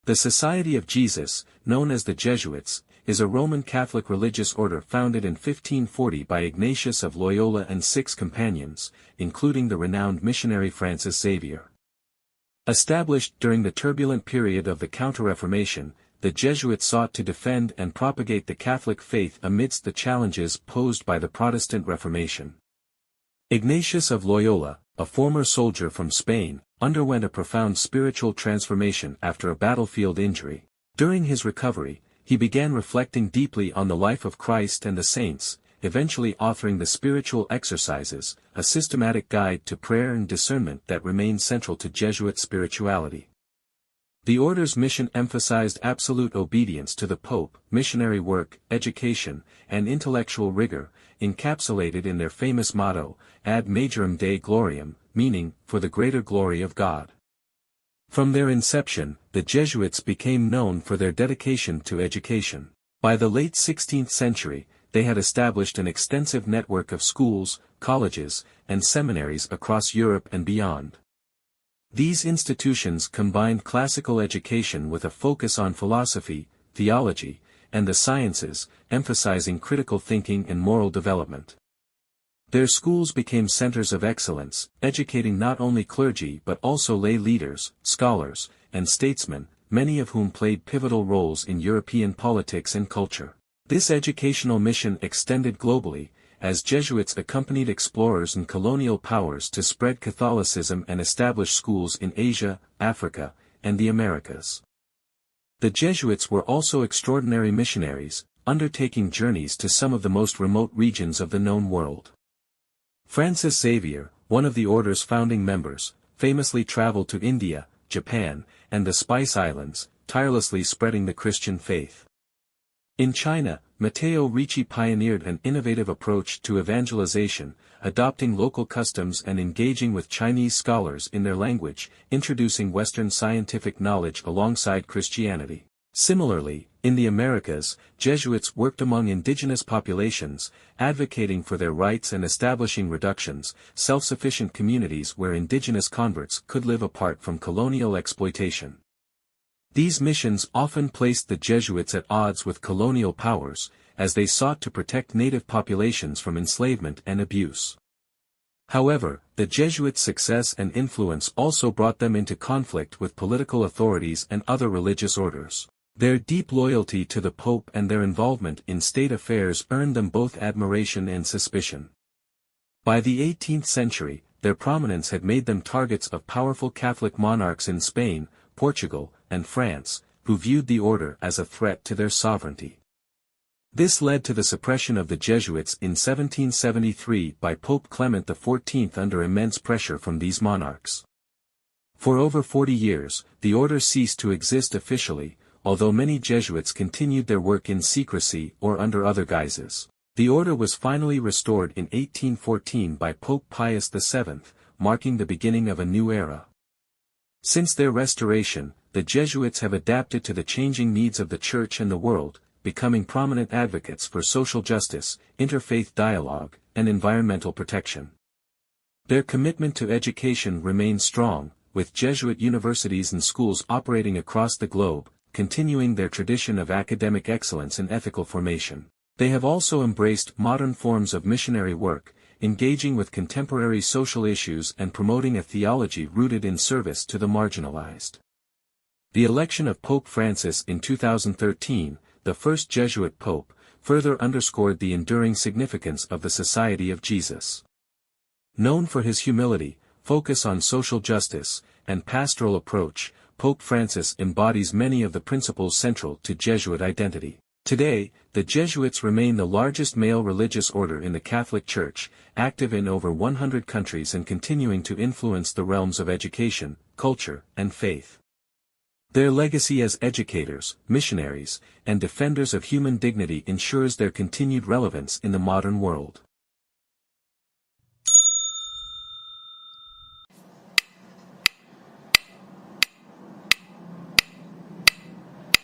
The Society of Jesus, known as the Jesuits, is a Roman Catholic religious order founded in 1540 by Ignatius of Loyola and 6 companions, including the renowned missionary Francis Xavier. Established during the turbulent period of the Counter-Reformation, the Jesuits sought to defend and propagate the Catholic faith amidst the challenges posed by the Protestant Reformation. Ignatius of Loyola, a former soldier from Spain, underwent a profound spiritual transformation after a battlefield injury. During his recovery, he began reflecting deeply on the life of Christ and the saints, eventually authoring the Spiritual Exercises, a systematic guide to prayer and discernment that remains central to Jesuit spirituality. The order's mission emphasized absolute obedience to the Pope, missionary work, education, and intellectual rigor, encapsulated in their famous motto, Ad Majorem Dei Gloriam, meaning, for the greater glory of God. From their inception, the Jesuits became known for their dedication to education. By the late 16th century, they had established an extensive network of schools, colleges, and seminaries across Europe and beyond. These institutions combined classical education with a focus on philosophy, theology, and the sciences, emphasizing critical thinking and moral development. Their schools became centers of excellence, educating not only clergy but also lay leaders, scholars, and statesmen, many of whom played pivotal roles in European politics and culture. This educational mission extended globally, as Jesuits accompanied explorers and colonial powers to spread Catholicism and establish schools in Asia, Africa, and the Americas. The Jesuits were also extraordinary missionaries, undertaking journeys to some of the most remote regions of the known world. Francis Xavier, one of the order's founding members, famously traveled to India, Japan, and the Spice Islands, tirelessly spreading the Christian faith. In China, Matteo Ricci pioneered an innovative approach to evangelization, adopting local customs and engaging with Chinese scholars in their language, introducing Western scientific knowledge alongside Christianity. Similarly, in the Americas, Jesuits worked among indigenous populations, advocating for their rights and establishing reductions, self-sufficient communities where indigenous converts could live apart from colonial exploitation. These missions often placed the Jesuits at odds with colonial powers, as they sought to protect native populations from enslavement and abuse. However, the Jesuits' success and influence also brought them into conflict with political authorities and other religious orders. Their deep loyalty to the Pope and their involvement in state affairs earned them both admiration and suspicion. By the 18th century, their prominence had made them targets of powerful Catholic monarchs in Spain, Portugal, and France, who viewed the order as a threat to their sovereignty. This led to the suppression of the Jesuits in 1773 by Pope Clement XIV under immense pressure from these monarchs. For over 40 years, the order ceased to exist officially, although many Jesuits continued their work in secrecy or under other guises. The order was finally restored in 1814 by Pope Pius VII, marking the beginning of a new era. Since their restoration, the Jesuits have adapted to the changing needs of the Church and the world, becoming prominent advocates for social justice, interfaith dialogue, and environmental protection. Their commitment to education remains strong, with Jesuit universities and schools operating across the globe, continuing their tradition of academic excellence and ethical formation. They have also embraced modern forms of missionary work, engaging with contemporary social issues and promoting a theology rooted in service to the marginalized. The election of Pope Francis in 2013, the first Jesuit pope, further underscored the enduring significance of the Society of Jesus. Known for his humility, focus on social justice, and pastoral approach, Pope Francis embodies many of the principles central to Jesuit identity. Today, the Jesuits remain the largest male religious order in the Catholic Church, active in over 100 countries and continuing to influence the realms of education, culture, and faith. Their legacy as educators, missionaries, and defenders of human dignity ensures their continued relevance in the modern world.